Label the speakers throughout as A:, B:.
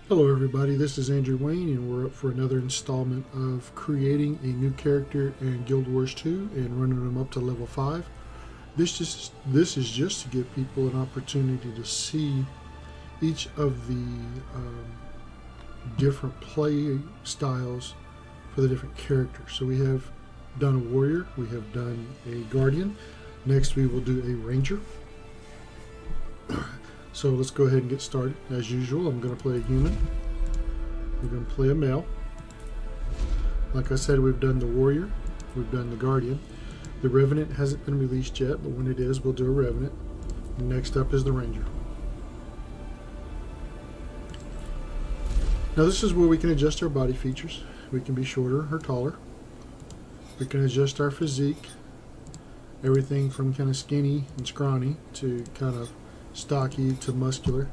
A: Hello everybody, this is Andrew Wayne and we're up for another installment of creating a new character in Guild Wars 2 and running them up to level 5. This is just to give people an opportunity to see each of the different play styles for the different characters. So we have done a warrior, we have done a guardian, next we will do a ranger. So let's go ahead and get started. As usual, I'm going to play a human. We're going to play a male. Like I said, we've done the warrior. We've done the guardian. The revenant hasn't been released yet, but when it is, we'll do a revenant. Next up is the ranger. Now this is where we can adjust our body features. We can be shorter or taller. We can adjust our physique. Everything from kind of skinny and scrawny to kind of stocky to muscular.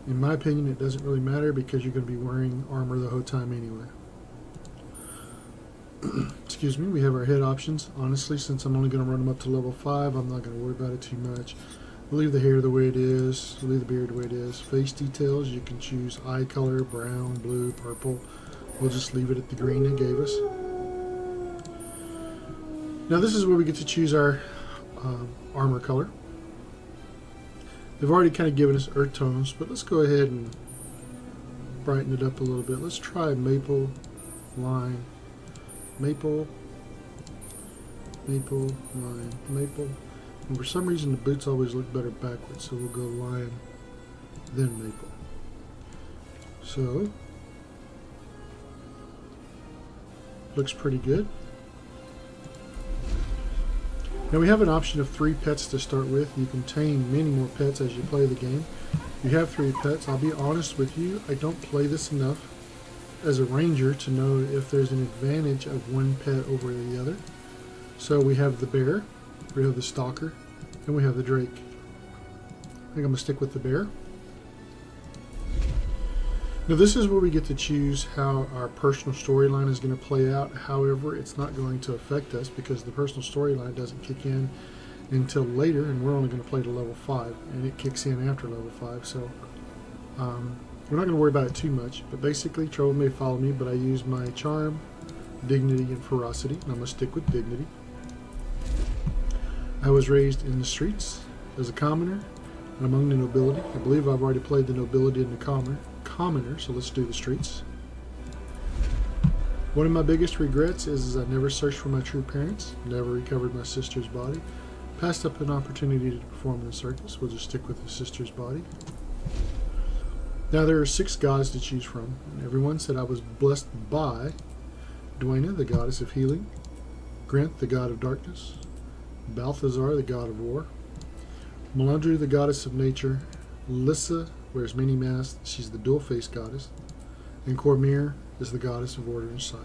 A: In my opinion, it doesn't really matter because you're going to be wearing armor the whole time anyway. Excuse me. We have our head options. Honestly, since I'm only going to run them up to level 5, I'm not going to worry about it too much. We'll leave the hair the way it is. We'll leave the beard the way it is. Face details, you can choose eye color, brown, blue, purple. We'll just leave it at the green it gave us. Now this is where we get to choose our armor color. They've already kind of given us earth tones, but let's go ahead and brighten it up a little bit. Let's try maple, lime, maple, maple, lime, maple. And for some reason the boots always look better backwards, so we'll go lime, then maple. So, looks pretty good. Now we have an option of 3 pets to start with. You can tame many more pets as you play the game. You have 3 pets. I'll be honest with you, I don't play this enough as a ranger to know if there's an advantage of one pet over the other. So we have the bear, we have the stalker, and we have the drake. I think I'm going to stick with the bear. Now this is where we get to choose how our personal storyline is going to play out. However, it's not going to affect us because the personal storyline doesn't kick in until later, and we're only going to play to level 5, and it kicks in after level 5. So we're not going to worry about it too much. But basically, trouble may follow me, but I use my charm, dignity, and ferocity. And I'm going to stick with dignity. I was raised in the streets as a commoner and among the nobility. I believe I've already played the nobility and the commoner, so let's do the streets. One of my biggest regrets is I never searched for my true parents, never recovered my sister's body, passed up an opportunity to perform in the circus. We'll just stick with the sister's body. Now there are 6 gods to choose from, and everyone said I was blessed by Duena, the goddess of healing, Grant, the god of darkness, Balthazar, the god of war, Melandru, the goddess of nature, Lissa wears many masks, she's the dual-faced goddess, and Cormir is the goddess of order and sight.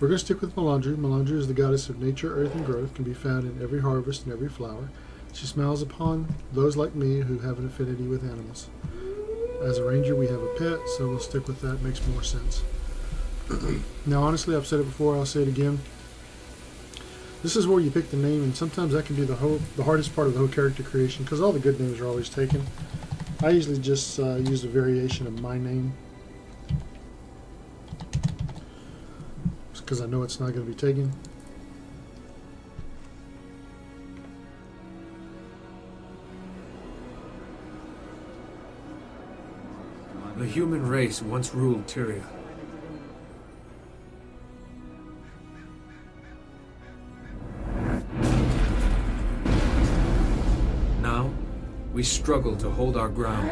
A: We're going to stick with Melandru. Melandru is the goddess of nature, earth, and growth, can be found in every harvest and every flower. She smiles upon those like me who have an affinity with animals. As a ranger, we have a pet, so we'll stick with that. Makes more sense. Now, honestly, I've said it before, I'll say it again. This is where you pick the name, and sometimes that can be the hardest part of the whole character creation, because all the good names are always taken. I usually just use a variation of my name because I know it's not going to be taken.
B: The human race once ruled Tyria. Now, we struggle to hold our ground.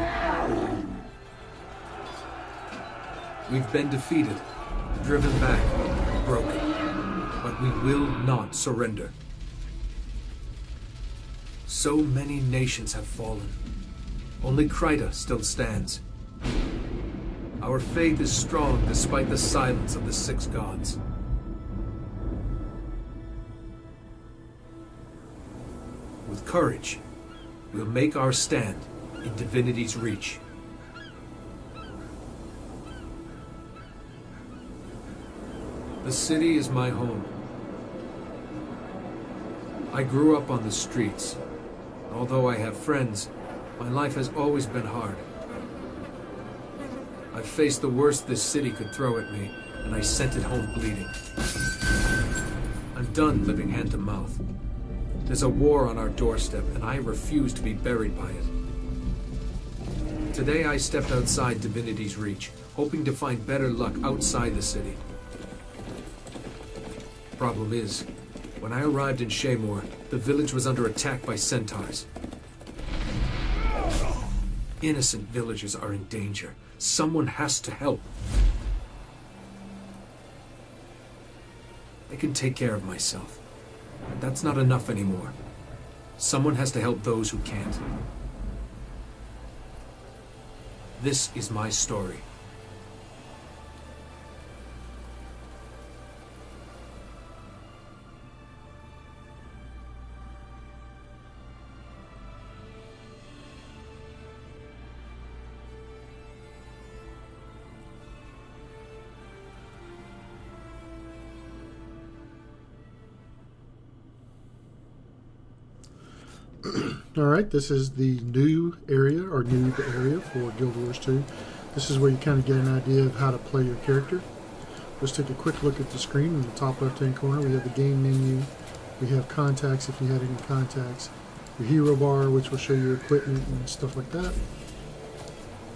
B: We've been defeated, driven back, broken, but we will not surrender. So many nations have fallen. Only Kryta still stands. Our faith is strong despite the silence of the 6 gods. With courage, we'll make our stand in divinity's reach. The city is my home. I grew up on the streets. Although I have friends, my life has always been hard. I've faced the worst this city could throw at me, and I sent it home bleeding. I'm done living hand to mouth. There's a war on our doorstep, and I refuse to be buried by it. Today I stepped outside Divinity's Reach, hoping to find better luck outside the city. Problem is, when I arrived in Shaymore, the village was under attack by centaurs. Innocent villagers are in danger. Someone has to help. I can take care of myself. But that's not enough anymore. Someone has to help those who can't. This is my story.
A: Alright, this is the new area, or noob area for Guild Wars 2. This is where you kind of get an idea of how to play your character. Let's take a quick look at the screen. In the top left hand corner we have the game menu. We have contacts if you had any contacts. Your hero bar, which will show your equipment and stuff like that.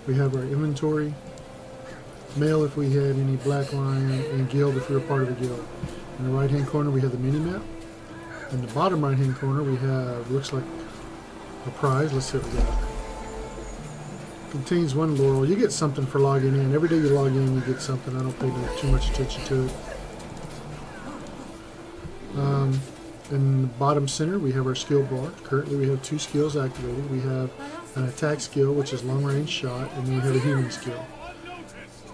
A: We have our inventory. Mail if we had any black line, and guild if we were part of a guild. In the right hand corner we have the mini map. In the bottom right hand corner we have, looks like a prize. Let's see what we got. Contains one laurel. You get something for logging in. Every day you log in you get something. I don't pay too much attention to it. In the bottom center we have our skill bar. Currently we have 2 skills activated. We have an attack skill, which is long range shot, and then we have a healing skill.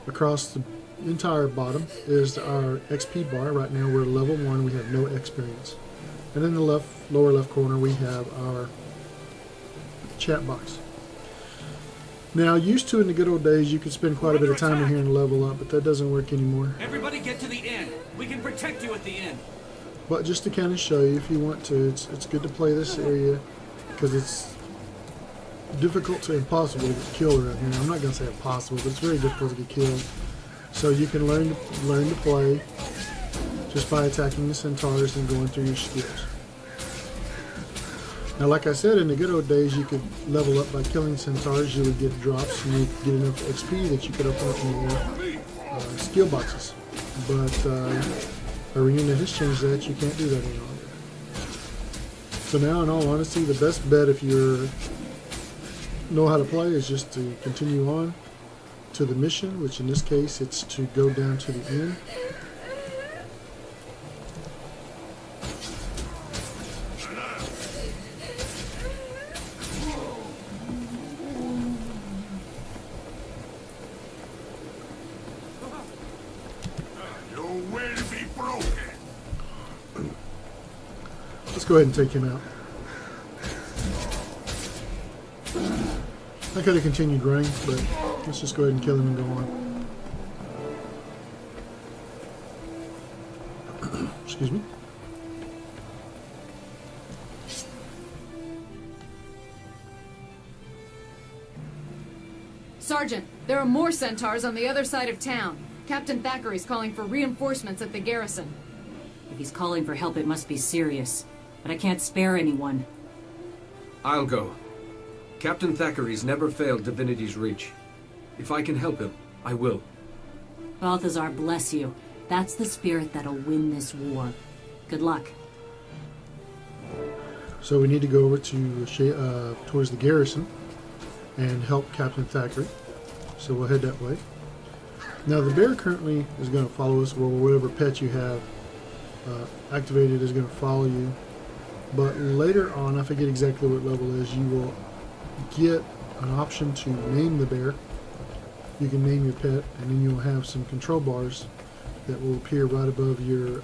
A: Across the entire bottom is our XP bar. Right now we're level 1. We have no experience. And in the lower left corner we have our chat box. Now, used to in the good old days, you could spend quite a bit of time in here and level up, but that doesn't work anymore.
C: Everybody get to the inn. We can protect you at the inn.
A: But just to kind of show you, if you want to, it's good to play this area because it's difficult to impossible to get killed around here. I'm not going to say impossible, but it's very difficult to get killed. So you can learn to play just by attacking the centaurs and going through your skills. Now, like I said, in the good old days, you could level up by killing centaurs. You would get drops and you'd get enough XP that you could open up more skill boxes. But Arena has changed that. You can't do that any longer. So now, in all honesty, the best bet if you know how to play is just to continue on to the mission, which in this case, it's to go down to the inn. Let's go ahead and take him out. I could have continued running, but let's just go ahead and kill him and go on. Excuse me.
D: Sergeant, there are more centaurs on the other side of town. Captain Thackeray's calling for reinforcements at the garrison.
E: If he's calling for help, it must be serious. But I can't spare anyone.
B: I'll go. Captain Thackeray's never failed Divinity's Reach. If I can help him, I will.
E: Balthazar, bless you. That's the spirit that'll win this war. Good luck.
A: So we need to go over to towards the garrison and help Captain Thackeray. So we'll head that way. Now the bear currently is going to follow us, or whatever pet you have activated is going to follow you. But later on, I forget exactly what level it is, you will get an option to name the bear. You can name your pet, and then you'll have some control bars that will appear right above your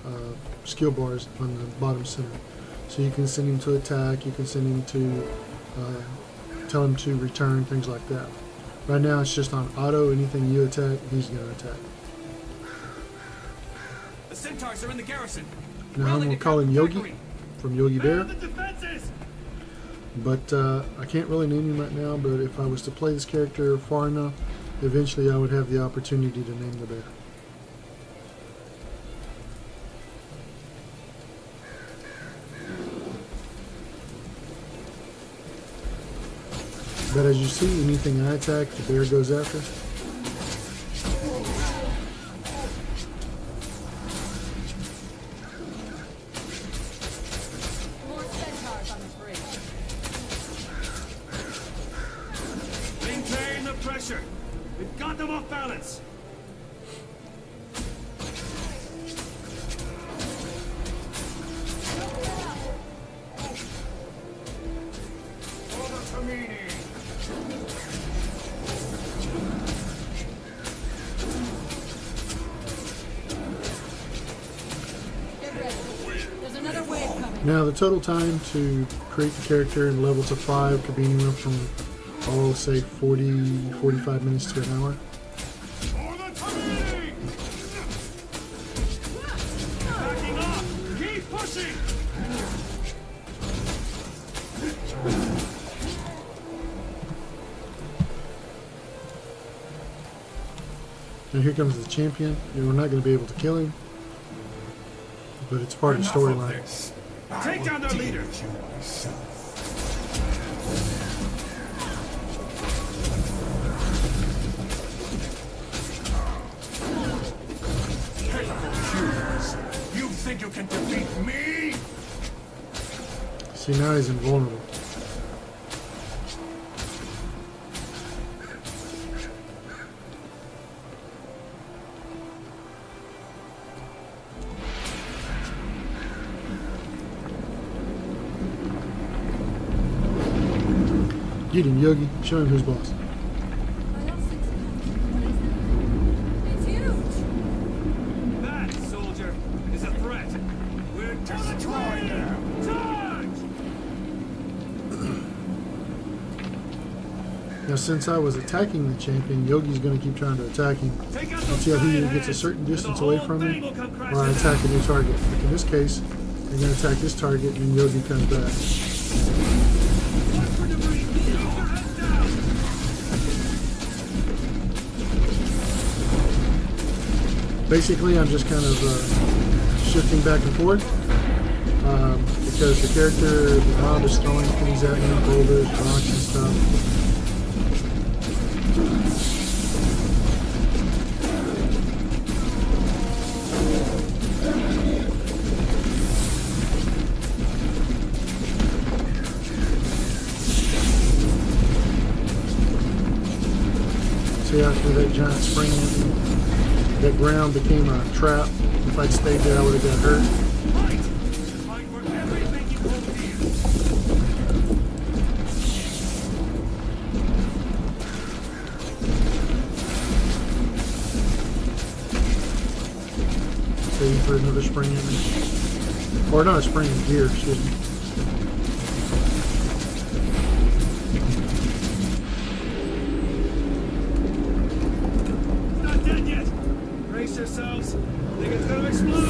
A: skill bars on the bottom center. So you can send him to attack, you can send him to tell him to return, things like that. Right now it's just on auto. Anything you attack, he's going to attack.
C: The centaurs are in the garrison.
A: Now I'm going to call him Yogi from Yogi Bear. But I can't really name him right now, but if I was to play this character far enough, eventually I would have the opportunity to name the bear. But as you see, anything I attack, the bear goes after.
D: More centaurs on the bridge.
C: Maintain the pressure. We've got them off balance.
D: Get ready. There's another wave coming.
A: Now the total time to create the character and level to 5 could be anywhere from, oh, say 45 minutes to an hour.
C: Backing off. Keep pushing.
A: Now here comes the champion. We're not going to be able to kill him, but it's part of the storyline.
C: Take down their leader. You think you can defeat me?
A: See, now he's invulnerable. Get him, Yogi. Show him who's boss.
D: It's huge.
C: That, soldier, is a threat. We're destroying them. Charge!
A: Now, since I was attacking the champion, Yogi's going to keep trying to attack him
C: Take out
A: until he either gets a certain distance away from me, or I attack a new target. Like in this case, I'm going to attack this target, and then Yogi comes back. Basically, I'm just kind of shifting back and forth because the character, the mob is throwing things at me, boulders, rocks, and stuff. See, after that giant spring at me, that ground became a trap. If I'd stayed there, I would have got hurt.
C: Fight! Fight for everything you hold dear.
A: So you threw another spring at me. Or not a spring, a gear, excuse me.
C: Not dead yet. Brace yourselves. Think it's gonna explode.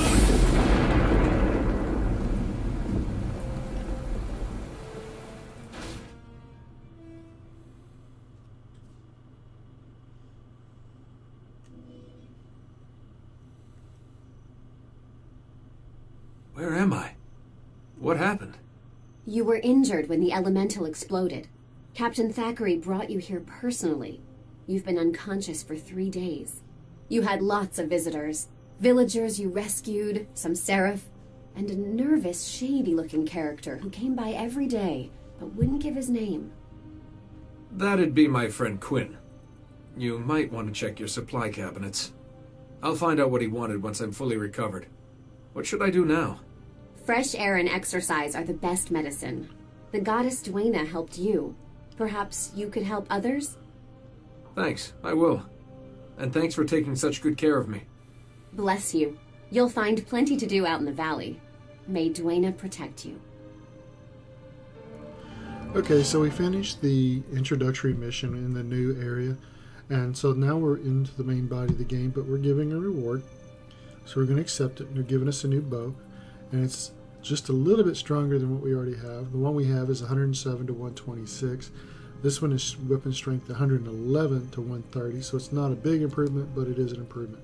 B: Where am I? What happened?
E: You were injured when the elemental exploded. Captain Thackeray brought you here personally. You've been unconscious for 3 days. You had lots of visitors. Villagers you rescued, some seraph, and a nervous, shady-looking character who came by every day, but wouldn't give his name.
B: That'd be my friend Quinn. You might want to check your supply cabinets. I'll find out what he wanted once I'm fully recovered. What should I do now?
E: Fresh air and exercise are the best medicine. The goddess Dwayna helped you. Perhaps you could help others?
B: Thanks, I will. And thanks for taking such good care of me.
E: Bless you. You'll find plenty to do out in the valley. May Dwayna protect you.
A: Okay, so we finished the introductory mission in the new area, and so now we're into the main body of the game, but we're giving a reward. So we're going to accept it. They're giving us a new bow, and it's just a little bit stronger than what we already have. The one we have is 107 to 126. This one is weapon strength 111 to 130, so it's not a big improvement, but it is an improvement.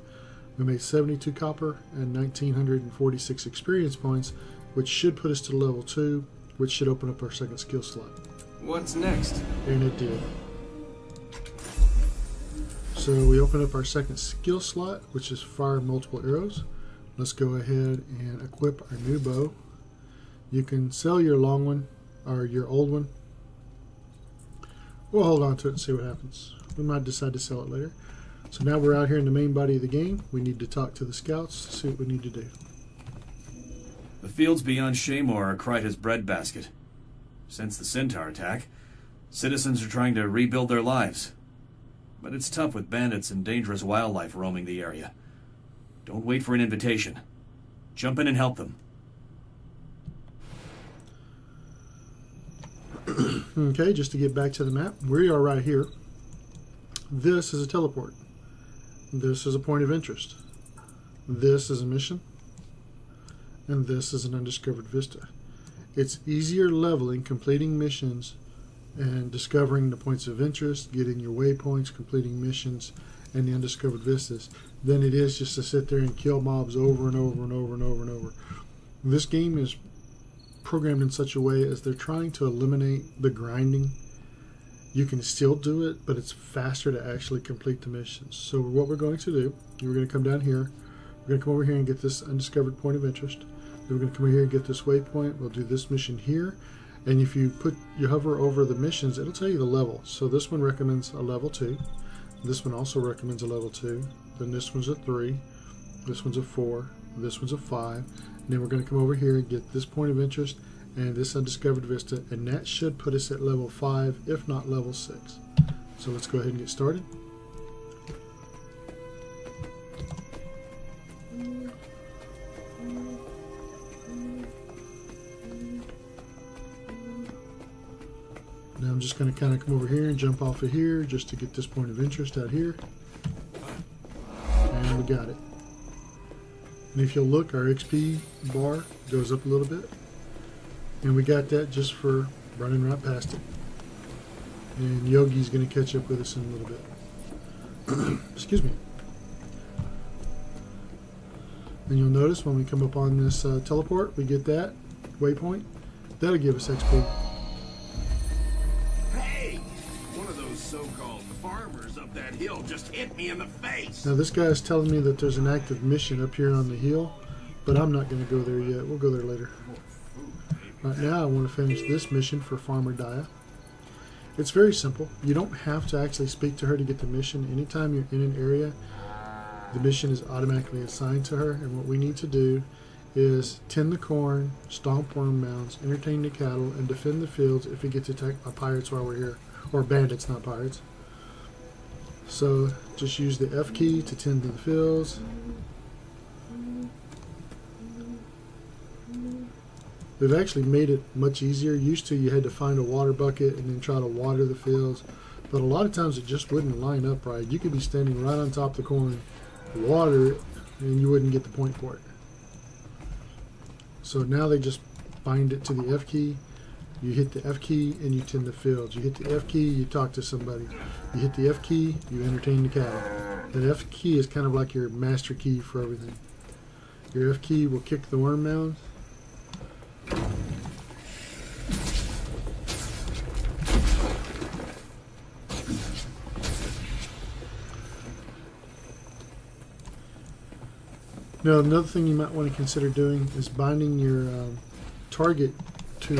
A: We made 72 copper and 1946 experience points, which should put us to level 2, which should open up our second skill slot.
B: What's next?
A: And it did. So we open up our second skill slot, which is fire multiple arrows. Let's go ahead and equip our new bow. You can sell your long one or your old one. We'll hold on to it and see what happens. We might decide to sell it later. So now we're out here in the main body of the game. We need to talk to the scouts to see what we need to do.
C: The fields beyond Shaymore are Kryta's breadbasket. Since the Centaur attack, citizens are trying to rebuild their lives. But it's tough with bandits and dangerous wildlife roaming the area. Don't wait for an invitation. Jump in and help them.
A: Okay, just to get back to the map, we are right here. This is a teleport. This is a point of interest. This is a mission. And this is an undiscovered vista. It's easier leveling, completing missions, and discovering the points of interest, getting your waypoints, completing missions, and the undiscovered vistas, than it is just to sit there and kill mobs over and over and over and over and over. This game is programmed in such a way as they're trying to eliminate the grinding. You can still do it, but it's faster to actually complete the missions. So what we're going to do, we're going to come down here, we're going to come over here and get this undiscovered point of interest. Then we're going to come over here and get this waypoint. We'll do this mission here. And if you hover over the missions, it'll tell you the level. So this one recommends a level 2. This one also recommends a level 2. Then this one's a 3. This one's a 4. This one's a 5. And then we're going to come over here and get this point of interest and this undiscovered vista. And that should put us at level 5, if not level 6. So let's go ahead and get started. Now I'm just going to kind of come over here and jump off of here just to get this point of interest out here. And we got it. And if you'll look, our XP bar goes up a little bit. And we got that just for running right past it. And Yogi's going to catch up with us in a little bit. Excuse me. And you'll notice when we come up on this teleport, we get that waypoint. That'll give us XP.
C: So-called farmers up that hill just hit me in the face.
A: Now this guy is telling me that there's an active mission up here on the hill, but I'm not going to go there yet. We'll go there later. Right now I want to finish this mission for Farmer Dia. It's very simple. You don't have to actually speak to her to get the mission. Anytime you're in an area, the mission is automatically assigned to her, and what we need to do is tend the corn, stomp worm mounds, entertain the cattle, and defend the fields if we get attacked by pirates while we're here. Or bandits, not pirates. So just use the F key to tend to the fields. They've actually made it much easier. Used to you had to find a water bucket and then try to water the fields. But a lot of times it just wouldn't line up right. You could be standing right on top of the corn, water it, and you wouldn't get the point for it. So now they just bind it to the F key. You hit the F key and you tend the fields. You hit the F key, you talk to somebody. You hit the F key, you entertain the cattle. That F key is kind of like your master key for everything. Your F key will kick the worm mound. Now another thing you might want to consider doing is binding your target to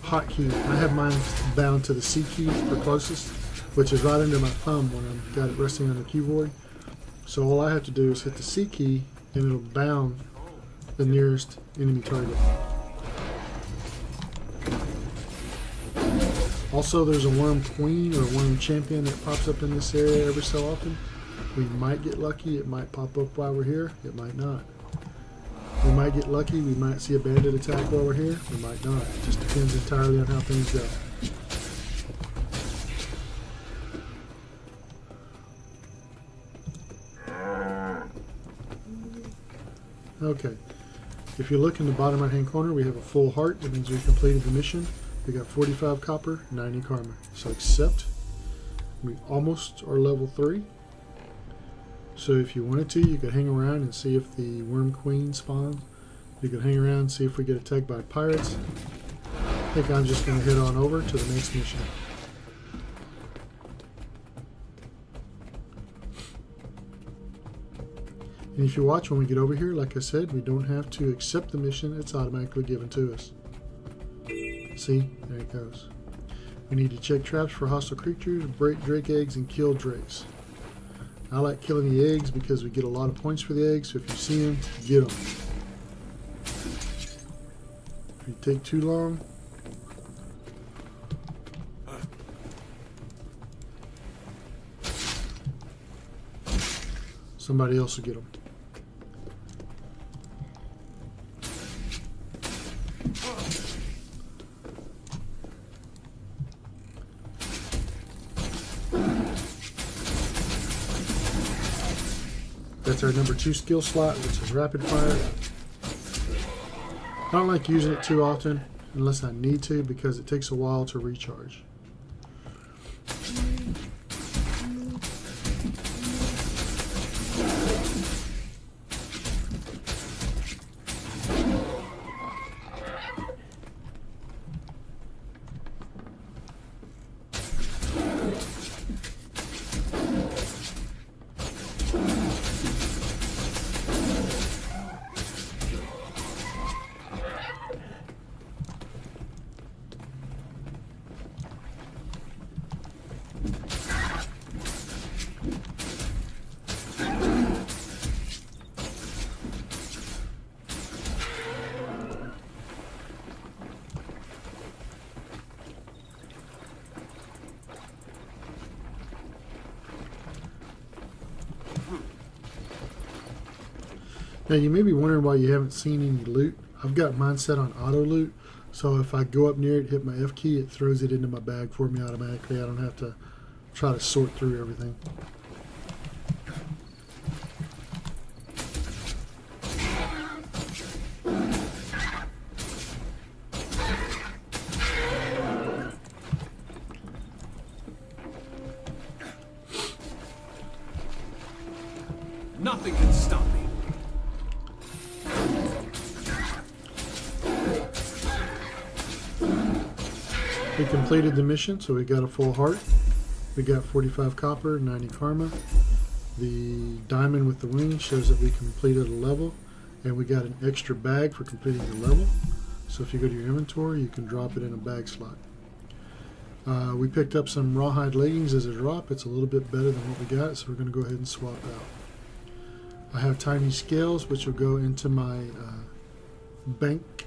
A: hotkey. I have mine bound to the C key for closest, which is right under my thumb when I've got it resting on the keyboard. So all I have to do is hit the C key and it'll bound the nearest enemy target. Also, there's a worm queen or a worm champion that pops up in this area every so often. We might get lucky, it might pop up while we're here, it might not. We might get lucky, we might see a bandit attack while we're here, we might not. It just depends entirely on how things go. Okay, if you look in the bottom right hand corner, we have a full heart. That means we completed the mission. We got 45 copper, 90 karma. So accept. We almost are level 3. So if you wanted to, you could hang around and see if the Worm Queen spawns. You could hang around and see if we get attacked by pirates. I think I'm just going to head on over to the next mission. And if you watch when we get over here, like I said, we don't have to accept the mission. It's automatically given to us. See? There it goes. We need to check traps for hostile creatures, break drake eggs, and kill drakes. I like killing the eggs because we get a lot of points for the eggs, so if you see them, get them. If you take too long, somebody else will get them. That's our number 2 skill slot, which is rapid fire. I don't like using it too often unless I need to because it takes a while to recharge. Now you may be wondering why you haven't seen any loot. I've got mine set on auto loot, so if I go up near it, hit my F key, it throws it into my bag for me automatically. I don't have to try to sort through everything.
B: Nothing can stop me.
A: We completed the mission, so we got a full heart. We got 45 copper, 90 karma. The diamond with the wing shows that we completed a level, and we got an extra bag for completing the level. So if you go to your inventory, you can drop it in a bag slot. We picked up some rawhide leggings as a drop. It's a little bit better than what we got, so we're going to go ahead and swap out. I have tiny scales, which will go into my bank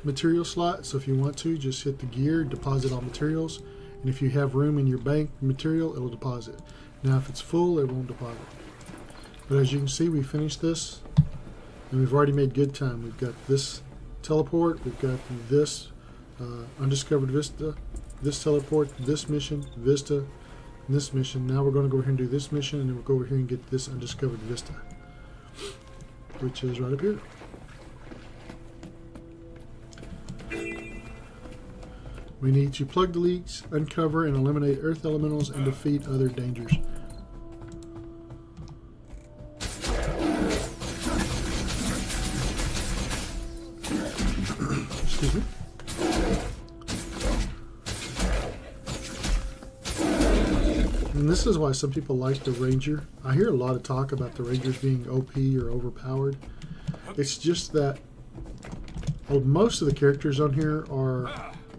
A: material slot, so if you want to, just hit the gear, deposit all materials, and if you have room in your bank material, it'll deposit. Now if it's full, it won't deposit. But as you can see, we finished this, and we've already made good time. We've got this teleport, we've got this undiscovered vista, this teleport, this mission, vista, and this mission. Now we're going to go here and do this mission, and then we'll go over here and get this undiscovered vista, which is right up here. We need to plug the leaks, uncover and eliminate earth elementals, and defeat other dangers. Excuse me. And this is why some people like the Ranger. I hear a lot of talk about the Rangers being OP or overpowered. It's just that most of the characters on here are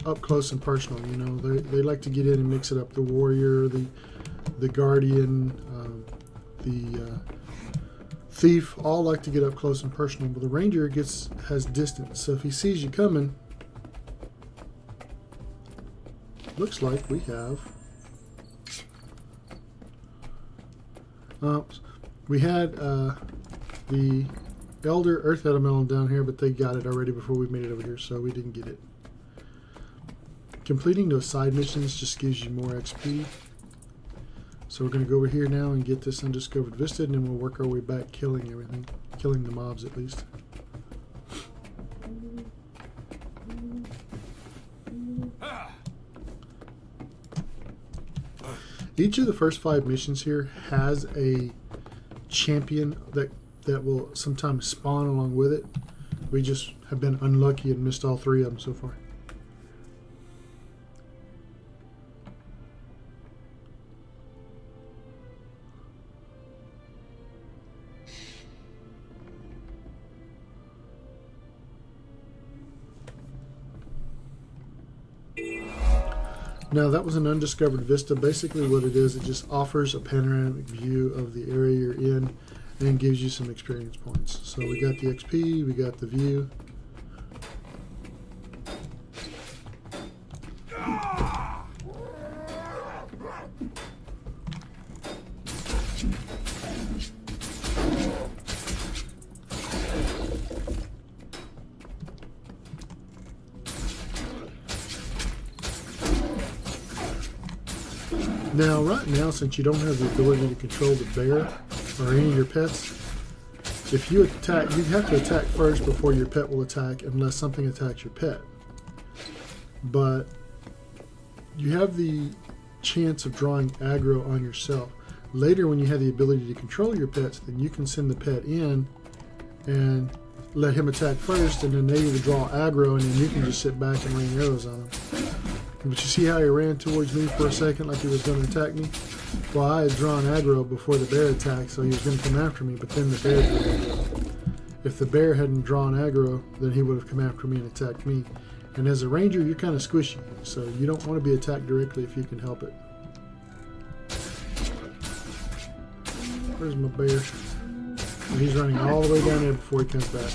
A: up close and personal. You know, they like to get in and mix it up. The warrior, the guardian, the thief, all like to get up close and personal. But the ranger has distance. So if he sees you coming, looks like we have. We had the elder earth elemental down here, but they got it already before we made it over here, so we didn't get it. Completing those side missions just gives you more XP. So we're going to go over here now and get this undiscovered vista, and then we'll work our way back killing everything. Killing the mobs at least. Each of the first 5 missions here has a champion that will sometimes spawn along with it. We just have been unlucky and missed all 3 of them so far. Now that was an undiscovered vista. Basically what it is, it just offers a panoramic view of the area you're in and gives you some experience points. So we got the XP, we got the view. Now, right now, since you don't have the ability to control the bear or any of your pets, if you attack, you have to attack first before your pet will attack, unless something attacks your pet. But you have the chance of drawing aggro on yourself. Later, when you have the ability to control your pets, then you can send the pet in and let him attack first, and then they either draw aggro, and then you can just sit back and rain arrows on them. But you see how he ran towards me for a second like he was going to attack me? Well, I had drawn aggro before the bear attacked, so he was going to come after me, but then the bear drew aggro. If the bear hadn't drawn aggro, then he would have come after me and attacked me. And as a ranger, you're kind of squishy, so you don't want to be attacked directly if you can help it. Where's my bear? Oh, he's running all the way down there before he comes back.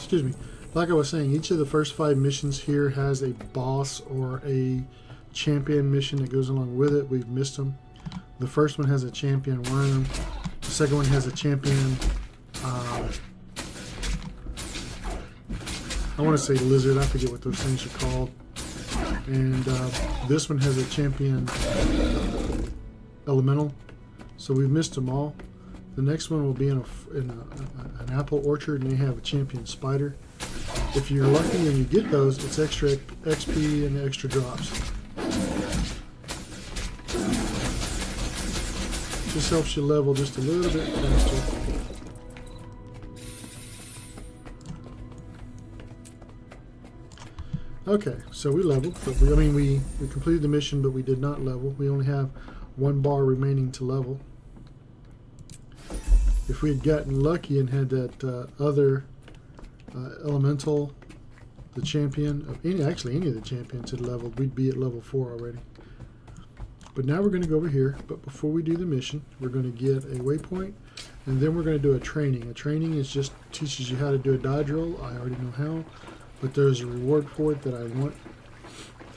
A: Excuse me. Like I was saying, each of the first 5 missions here has a boss or a champion mission that goes along with it. We've missed them. The first one has a champion worm. The second one has a champion I want to say lizard. I forget what those things are called. And this one has a champion elemental. So we've missed them all. The next one will be in an apple orchard, and they have a champion spider. If you're lucky and you get those, it's extra XP and extra drops. Just helps you level just a little bit faster. Okay, so we leveled, but we completed the mission, but we did not level. We only have 1 bar remaining to level. If we had gotten lucky and had that other elemental, the champion of any of the champions had leveled, we'd be at level 4 already. But now we're going to go over here. But before we do the mission, we're going to get a waypoint, and then we're going to do a training. A training is just teaches you how to do a dodge roll. I already know how, but there's a reward for it that I want.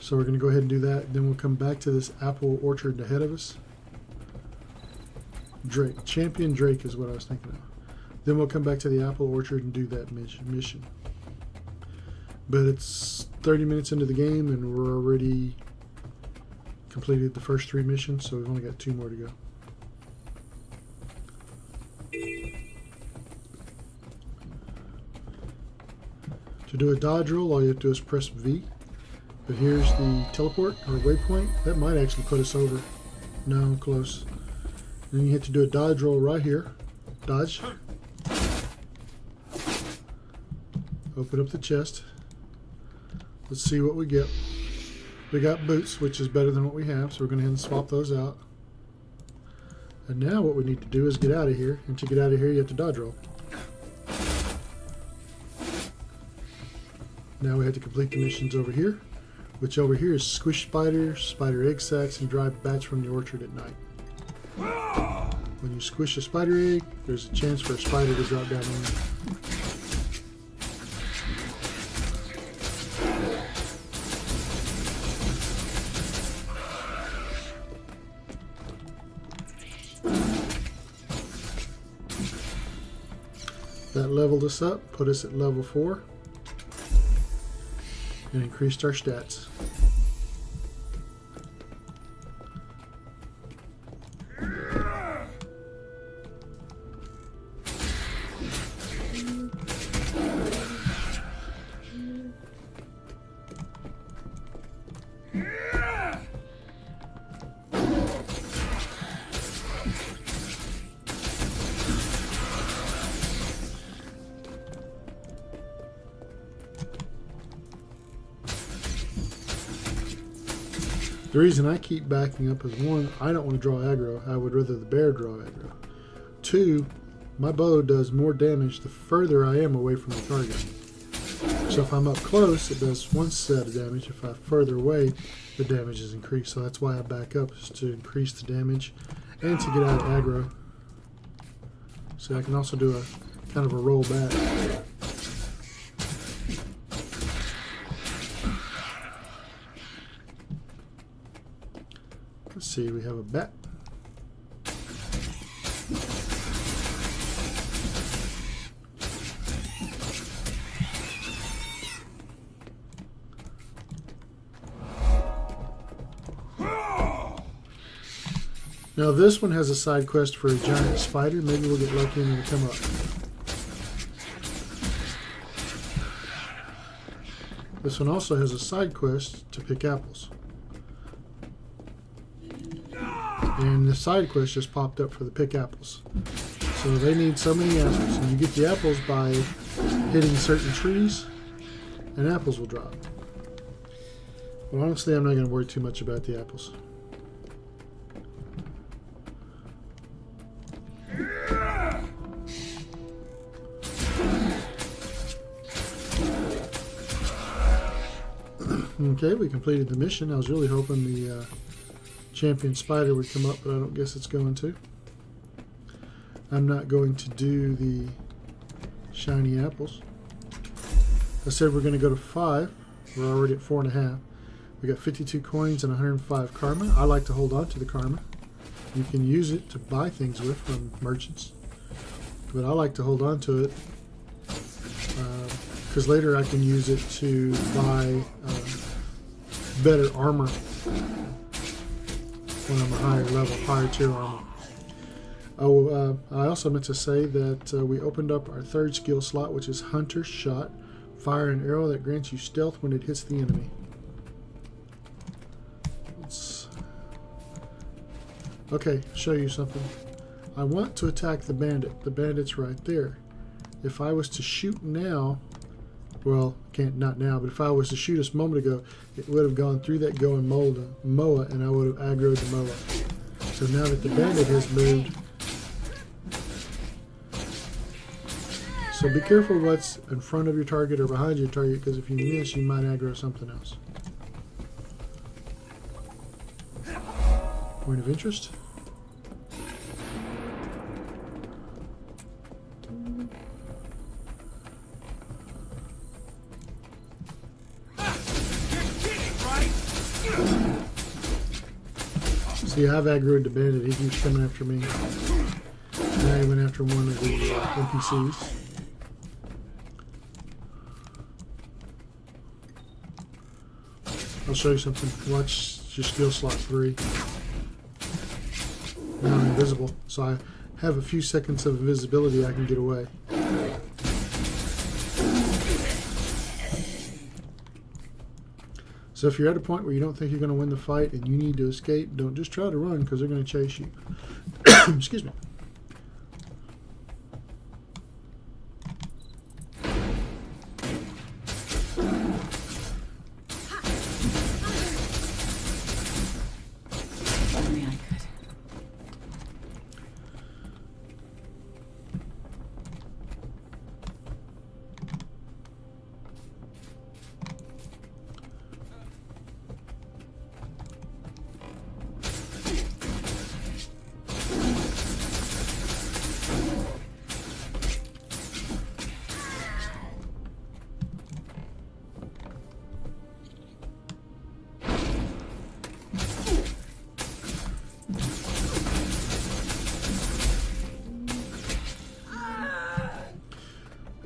A: So we're going to go ahead and do that. Then we'll come back to this apple orchard ahead of us. Drake. Champion Drake is what I was thinking of. Then we'll come back to the apple orchard and do that mission. But it's 30 minutes into the game and we're already completed the first 3 missions, so we've only got 2 more to go. To do a dodge roll, all you have to do is press V. But here's the teleport or waypoint. That might actually put us over. No, close. Then you have to do a dodge roll right here. Dodge. Open up the chest. Let's see what we get. We got boots, which is better than what we have, so we're going to go ahead and swap those out. And now what we need to do is get out of here. And to get out of here, you have to dodge roll. Now we have to complete the missions over here, which over here is squish spiders, spider egg sacs, and drive bats from the orchard at night. When you squish a spider egg, there's a chance for a spider to drop down on you. That leveled us up, put us at level 4, and increased our stats. The reason I keep backing up is, one, I don't want to draw aggro. I would rather the bear draw aggro. Two, my bow does more damage the further I am away from the target. So if I'm up close, it does one set of damage. If I'm further away, the damage is increased. So that's why I back up, is to increase the damage and to get out of aggro. So I can also do a kind of a roll back. Let's see, we have a bat. Now this one has a side quest for a giant spider. Maybe we'll get lucky and it'll come up. This one also has a side quest to pick apples. And the side quest just popped up for the pick apples. So they need so many apples. And you get the apples by hitting certain trees, and apples will drop. But honestly, I'm not going to worry too much about the apples. Okay, we completed the mission. I was really hoping the champion spider would come up, but I don't guess it's going to. I'm not going to do the shiny apples. I said we're going to go to 5. We're already at 4.5. We got 52 coins and 105 karma. I like to hold on to the karma. You can use it to buy things with from merchants, but I like to hold on to it because later I can use it to buy better armor when I'm a higher level, higher tier armor. Oh, I also meant to say that we opened up our 3rd skill slot, which is Hunter Shot. Fire an arrow that grants you stealth when it hits the enemy. Okay, show you something. I want to attack the bandit. The bandit's right there. If I was to shoot now, well, not now, but if I was to shoot us a moment ago, it would have gone through that going Moa, and I would have aggroed the Moa. So now that the bandit has moved, so be careful what's in front of your target or behind your target, because if you miss, you might aggro something else. Point of interest. See, I've aggroed the bandit. He keeps coming after me. Now he went after one of the NPCs. I'll show you something. Watch your skill slot 3. Now I'm invisible, so I have a few seconds of invisibility. I can get away. So if you're at a point where you don't think you're going to win the fight and you need to escape, don't just try to run, because they're going to chase you. Excuse me.
F: Only I could.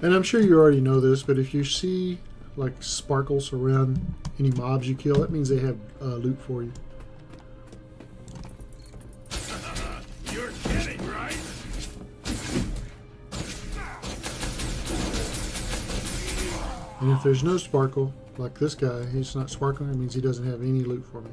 A: And I'm sure you already know this, but if you see like sparkles around any mobs you kill, that means they have loot for you.
C: You're kidding, right?
A: And if there's no sparkle, like this guy, he's not sparkling, it means he doesn't have any loot for me.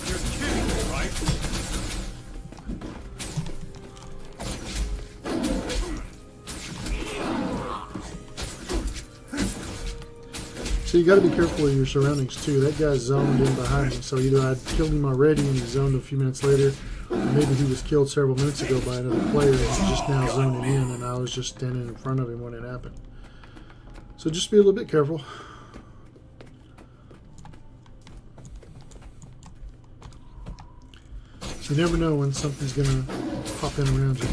C: You're kidding, right?
A: So you got to be careful of your surroundings too. That guy's zoned in behind me, so either I'd killed him already and he zoned a few minutes later, or maybe he was killed several minutes ago by another player and he's just now zoning in, and I was just standing in front of him when it happened. So just be a little bit careful. You never know when something's gonna pop in around you.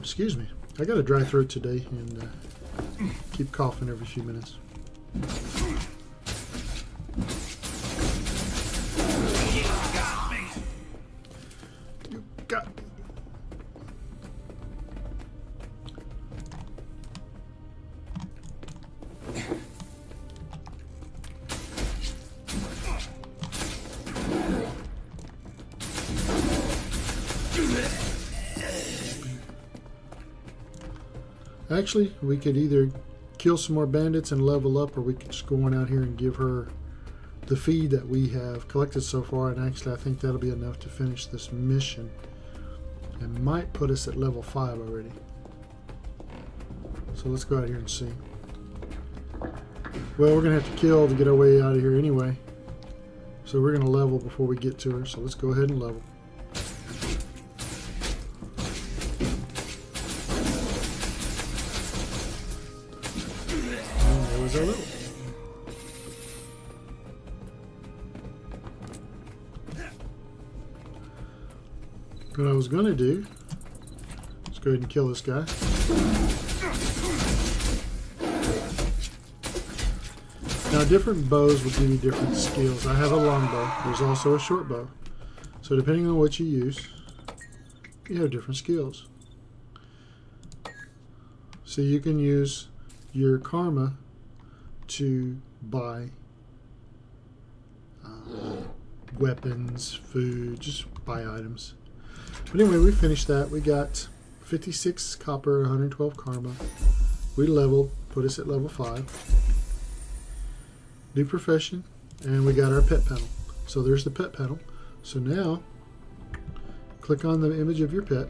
A: Excuse me. I got a dry throat today and keep coughing every few minutes. You got me. Actually, we could either kill some more bandits and level up, or we could just go on out here and give her the feed that we have collected so far. And actually, I think that'll be enough to finish this mission. And might put us at level 5 already. So let's go out here and see. Well, we're going to have to kill to get our way out of here anyway. So we're going to level before we get to her. So let's go ahead and level. A little. What I was going to do, let's go ahead and kill this guy. Now different bows will give you different skills. I have a long bow. There's also a short bow. So depending on what you use, you have different skills. So you can use your karma to buy weapons, food, just buy items. But anyway, we finished that. We got 56 copper, 112 karma. We leveled, put us at level 5. New profession, and we got our pet panel. So there's the pet panel. So now, click on the image of your pet.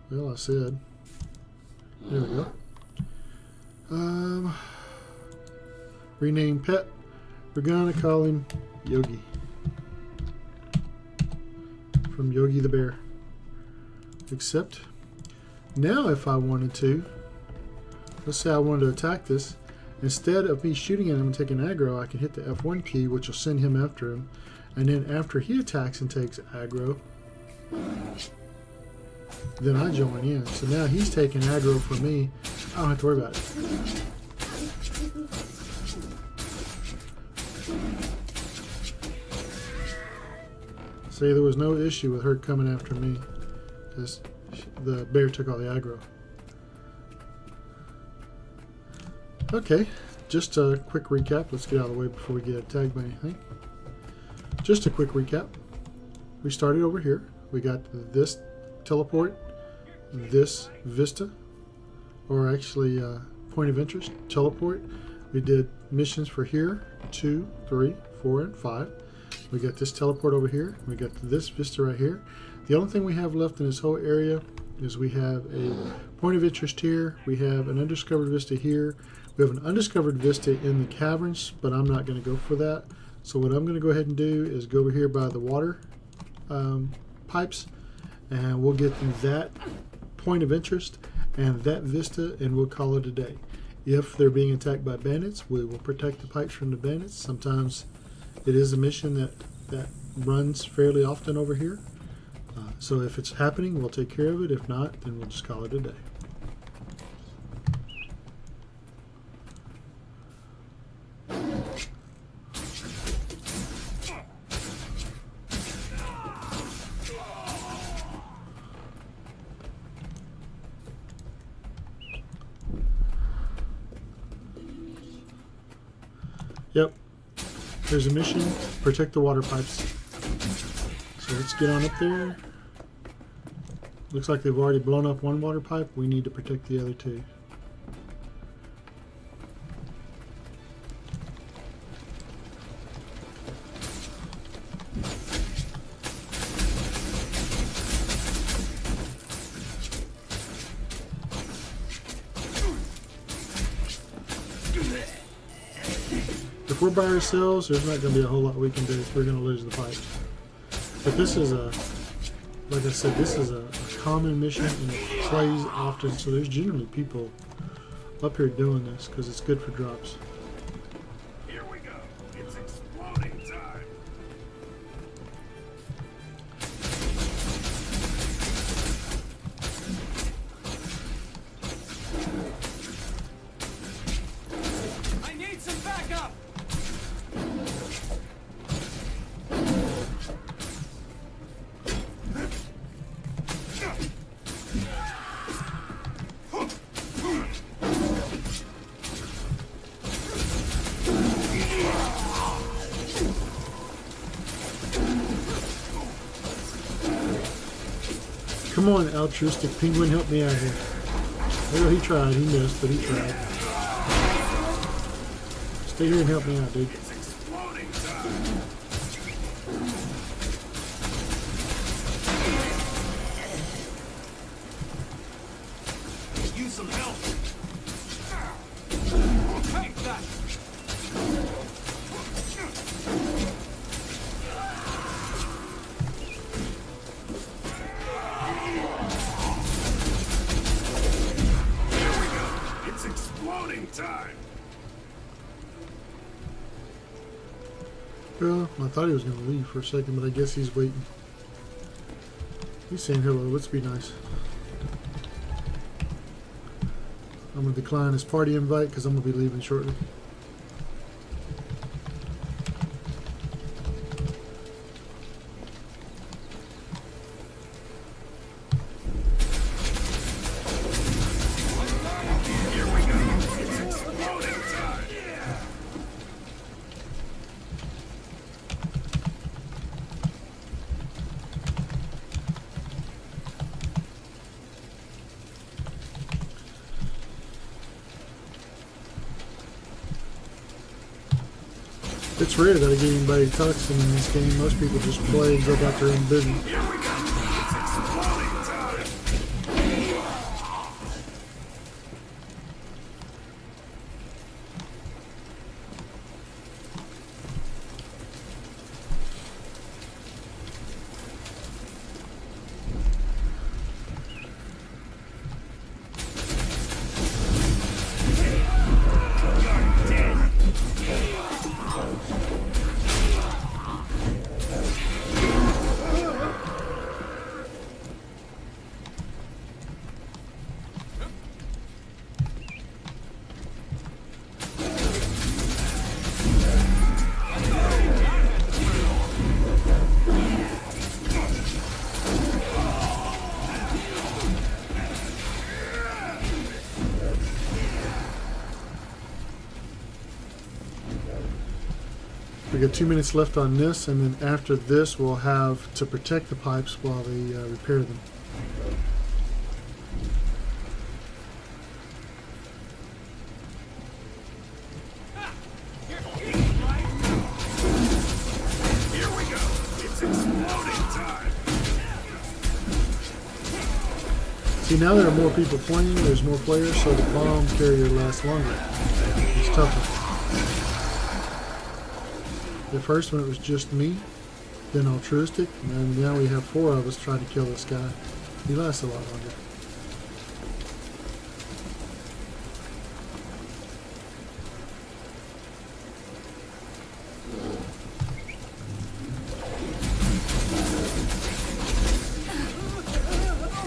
A: Well, I said. There we go. Rename pet. We're gonna call him Yogi. From Yogi the Bear. Accept. Now if I wanted to, let's say I wanted to attack this, instead of me shooting at him and taking aggro, I can hit the F1 key, which will send him after him. And then after he attacks and takes aggro, then I join in. So now he's taking aggro from me. I don't have to worry about it. See, there was no issue with her coming after me because the bear took all the aggro. Okay, just a quick recap. Let's get out of the way before we get attacked by anything. Just a quick recap. We started over here. We got this teleport, this vista, or actually point of interest, teleport. We did missions for here, 2, 3, 4, and 5. We got this teleport over here. We got this vista right here. The only thing we have left in this whole area is we have a point of interest here. We have an undiscovered vista here. We have an undiscovered vista in the caverns, but I'm not going to go for that. So what I'm going to go ahead and do is go over here by the water pipes, and we'll get that point of interest and that vista, and we'll call it a day. If they're being attacked by bandits, we will protect the pipes from the bandits. Sometimes it is a mission that runs fairly often over here. So if it's happening, we'll take care of it. If not, then we'll just call it a day. Yep, there's a mission, protect the water pipes. So let's get on up there. Looks like they've already blown up one water pipe. We need to protect the other two. If we're by ourselves, there's not going to be a whole lot we can do if we're going to lose the pipes. But this is like I said, this is a common mission and it plays often, so there's generally people up here doing this because it's good for drops.
F: Here we go. It's exploding time.
C: I need some backup!
A: Come on, altruistic penguin, help me out here. Well, he tried. He missed, but he tried. Stay here and help me out, dude.
F: It's exploding time.
C: Use some help! Take that!
F: It's exploding time.
A: Well, I thought he was going to leave for a second, but I guess he's waiting. He's saying hello. Let's be nice. I'm going to decline his party invite because I'm going to be leaving shortly.
F: Here we go. It's exploding time.
A: It's rare that I get anybody talking in this game. Most people just play and go about their own business.
F: Here we go. It's exploding time.
A: We got 2 minutes left on this, and then after this we'll have to protect the pipes while they repair them.
F: Here we
A: See, now there are more people playing, there's more players, so the bomb carrier lasts longer. It's tougher. At first, when it was just me, then altruistic, and now we have 4 of us trying to kill this guy. He lasts a lot longer.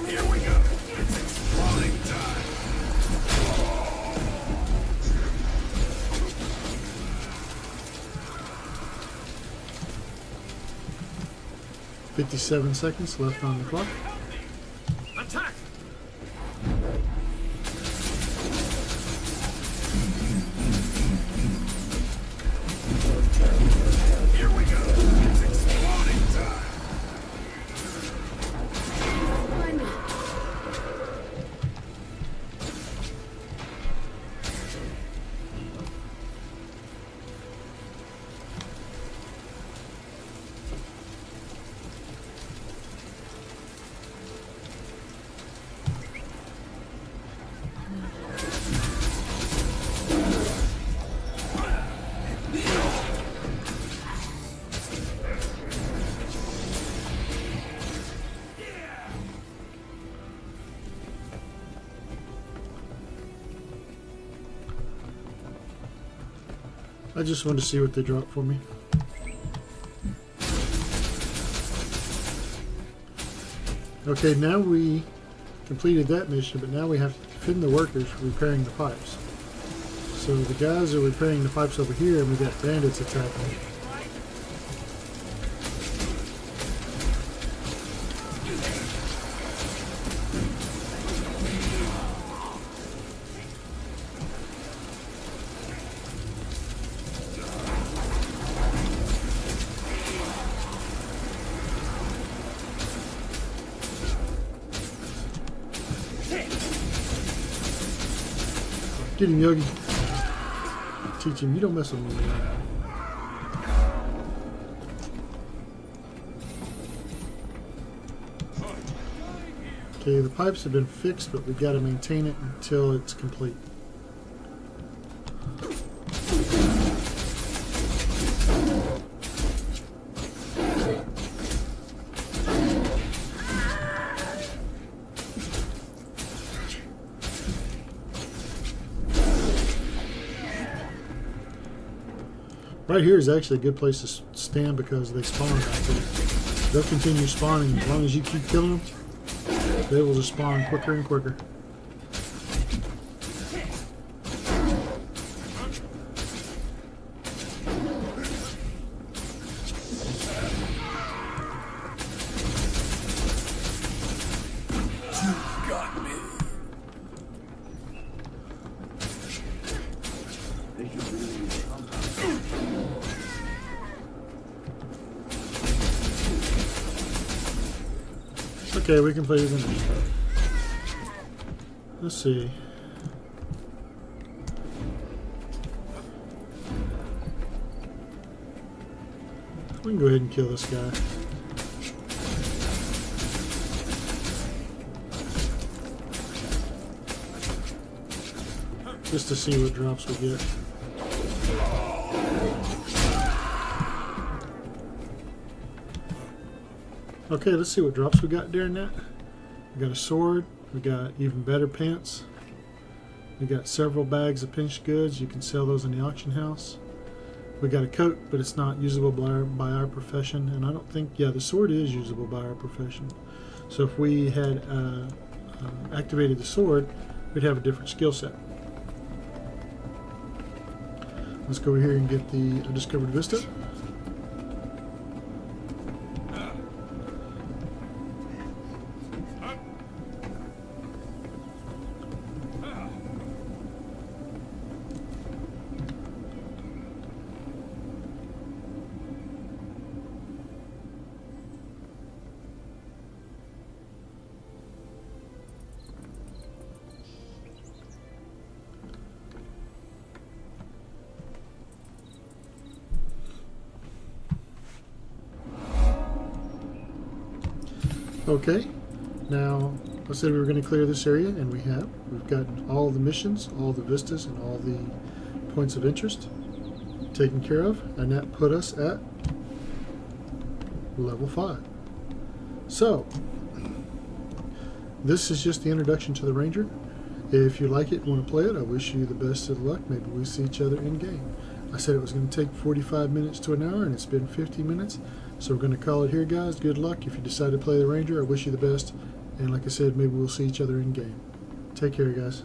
F: Here we go. It's exploding time.
A: 57 seconds left on the clock.
F: Attack! Here we go. It's exploding time.
A: I just wanted to see what they dropped for me. Okay, now we completed that mission, but now we have to defend the workers repairing the pipes. So the guys are repairing the pipes over here, and we got bandits attacking. Get him, Yogi. Teach him, you don't mess with me. Okay, the pipes have been fixed, but we've got to maintain it until it's complete. Right here is actually a good place to stand because they spawn back there. They'll continue spawning as long as you keep killing them. They will just spawn quicker and quicker.
F: Got me.
A: Okay, we completed the mission. Let's see. We can go ahead and kill this guy. Just to see what drops we get. Okay, let's see what drops we got during that. We got a sword. We got even better pants. We got several bags of pinched goods. You can sell those in the auction house. We got a coat, but it's not usable by our profession. And I don't think, yeah, the sword is usable by our profession. So if we had activated the sword, we'd have a different skill set. Let's go over here and get the Undiscovered Vista. Okay, now I said we were going to clear this area, and we have. We've gotten all the missions, all the vistas, and all the points of interest taken care of, and that put us at level 5. So, this is just the introduction to the Ranger. If you like it and want to play it, I wish you the best of luck. Maybe we see each other in game. I said it was going to take 45 minutes to an hour, and it's been 50 minutes. So we're going to call it here, guys. Good luck. If you decide to play the Ranger, I wish you the best. And like I said, maybe we'll see each other in game. Take care, guys.